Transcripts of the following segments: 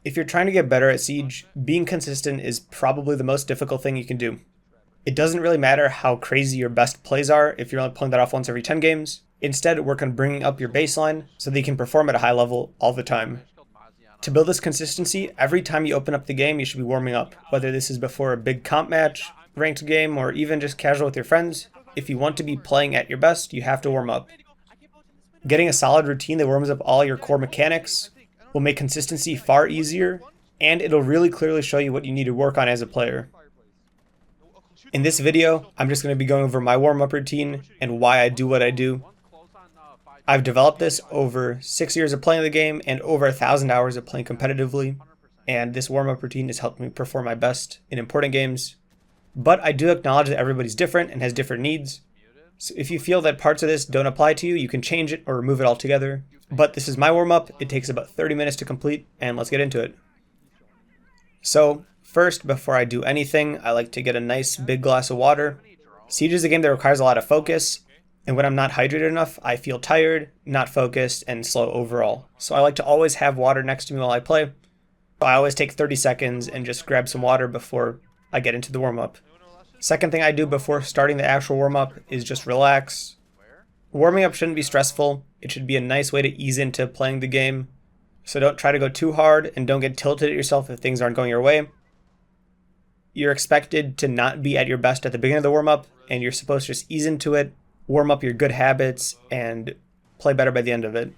If you're trying to get better at Siege, being consistent is probably the most difficult thing you can do. It doesn't really matter how crazy your best plays are if you're only pulling that off once every 10 games. Instead, work on bringing up your baseline so that you can perform at a high level all the time. To build this consistency, every time you open up the game, you should be warming up, whether this is before a big comp match, ranked game, or even just casual with your friends. If you want to be playing at your best, you have to warm up. Getting a solid routine that warms up all your core mechanics will make consistency far easier, and it'll really clearly show you what you need to work on as a player. In this video, I'm just going to be going over my warm-up routine and why I do what I do. I've developed this over 6 years of playing the game and over 1,000 hours of playing competitively, and this warm-up routine has helped me perform my best in important games. But I do acknowledge that everybody's different and has different needs. So if you feel that parts of this don't apply to you, you can change it or remove it altogether. But this is my warm-up. It takes about 30 minutes to complete, and let's get into it. So first, before I do anything, I like to get a nice big glass of water. Siege is a game that requires a lot of focus, and when I'm not hydrated enough, I feel tired, not focused, and slow overall. So I like to always have water next to me while I play. I always take 30 seconds and just grab some water before I get into the warm-up. Second thing I do before starting the actual warm-up is just relax. Warming up shouldn't be stressful. It should be a nice way to ease into playing the game. So don't try to go too hard and don't get tilted at yourself if things aren't going your way. You're expected to not be at your best at the beginning of the warm-up, and you're supposed to just ease into it, warm up your good habits, and play better by the end of it.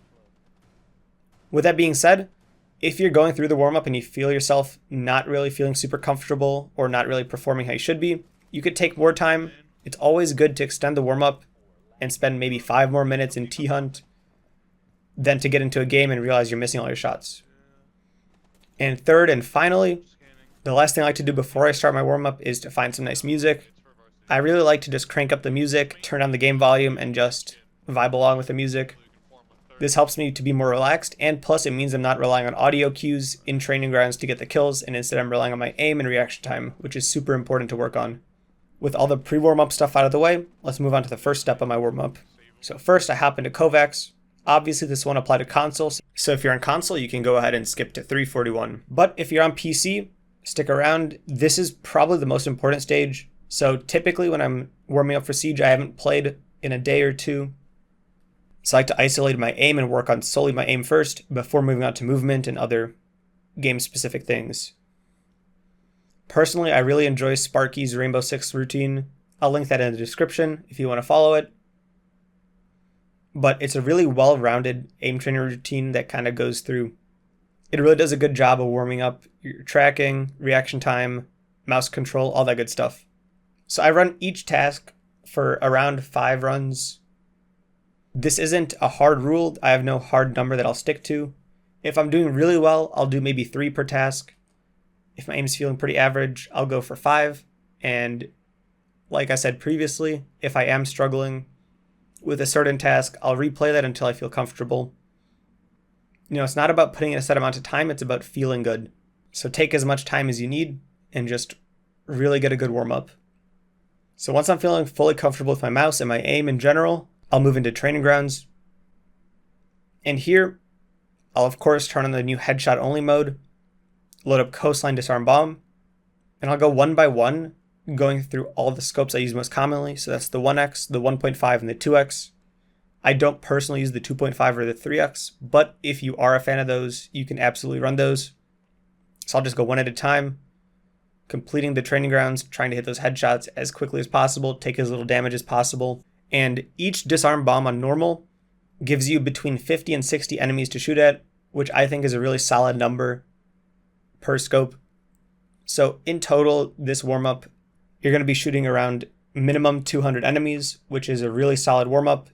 With that being said, if you're going through the warm-up and you feel yourself not really feeling super comfortable or not really performing how you should be, you could take more time. It's always good to extend the warm-up and spend maybe 5 more minutes in Thunt than to get into a game and realize you're missing all your shots. And third and finally, the last thing I like to do before I start my warm-up is to find some nice music. I really like to just crank up the music, turn on the game volume, and just vibe along with the music. This helps me to be more relaxed, and plus it means I'm not relying on audio cues in training grounds to get the kills, and instead I'm relying on my aim and reaction time, which is super important to work on. With all the pre-warm-up stuff out of the way, let's move on to the first step of my warm-up. So first I hop into Kovaak's. Obviously this won't apply to console, so if you're on console you can go ahead and skip to 341. But if you're on PC, stick around. This is probably the most important stage. So typically when I'm warming up for Siege, I haven't played in a day or two. So I like to isolate my aim and work on solely my aim first before moving on to movement and other game-specific things. Personally, I really enjoy Sparky's Rainbow Six routine. I'll link that in the description if you want to follow it. But it's a really well-rounded aim training routine that kind of goes through. It really does a good job of warming up your tracking, reaction time, mouse control, all that good stuff. So I run each task for around 5 runs. This isn't a hard rule. I have no hard number that I'll stick to. If I'm doing really well, I'll do maybe 3 per task. If my aim is feeling pretty average, I'll go for 5. And like I said previously, if I am struggling with a certain task, I'll replay that until I feel comfortable. You know, it's not about putting in a set amount of time, it's about feeling good. So take as much time as you need and just really get a good warm-up. So once I'm feeling fully comfortable with my mouse and my aim in general, I'll move into training grounds. And here, I'll of course turn on the new headshot only mode, load up Coastline Disarm Bomb, and I'll go one by one, going through all the scopes I use most commonly. So that's the 1x, the 1.5, and the 2x. I don't personally use the 2.5 or the 3x, but if you are a fan of those, you can absolutely run those. So I'll just go one at a time, completing the training grounds, trying to hit those headshots as quickly as possible, take as little damage as possible. And each disarm bomb on normal gives you between 50 and 60 enemies to shoot at, which I think is a really solid number per scope. So in total, this warm-up, you're going to be shooting around minimum 200 enemies, which is a really solid warm-up.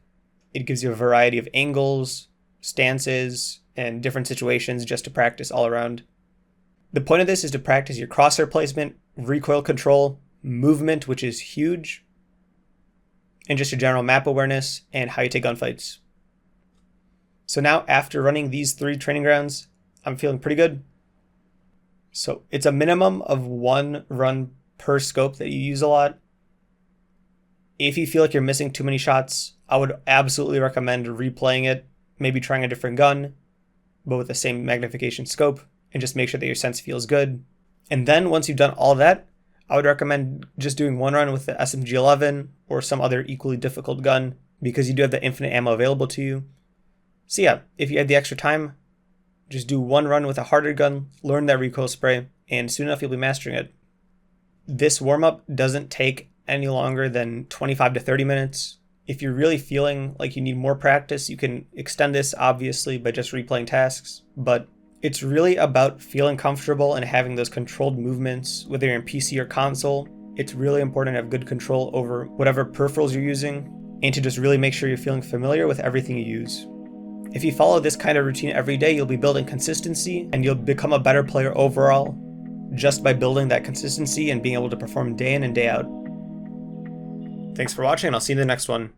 It gives you a variety of angles, stances, and different situations just to practice all around. The point of this is to practice your crosshair placement, recoil control, movement, which is huge, and just your general map awareness and how you take gunfights. So now after running these 3 training grounds, I'm feeling pretty good. So it's a minimum of 1 run per scope that you use a lot. If you feel like you're missing too many shots, I would absolutely recommend replaying it, maybe trying a different gun, but with the same magnification scope, and just make sure that your sense feels good. And then once you've done all that, I would recommend just doing one run with the SMG-11 or some other equally difficult gun, because you do have the infinite ammo available to you. So yeah, if you had the extra time, just do one run with a harder gun, learn that recoil spray, and soon enough you'll be mastering it. This warm-up doesn't take any longer than 25 to 30 minutes. If you're really feeling like you need more practice, you can extend this obviously by just replaying tasks, but it's really about feeling comfortable and having those controlled movements, whether you're in PC or console. It's really important to have good control over whatever peripherals you're using, and to just really make sure you're feeling familiar with everything you use. If you follow this kind of routine every day, you'll be building consistency, and you'll become a better player overall, just by building that consistency and being able to perform day in and day out. Thanks for watching, and I'll see you in the next one.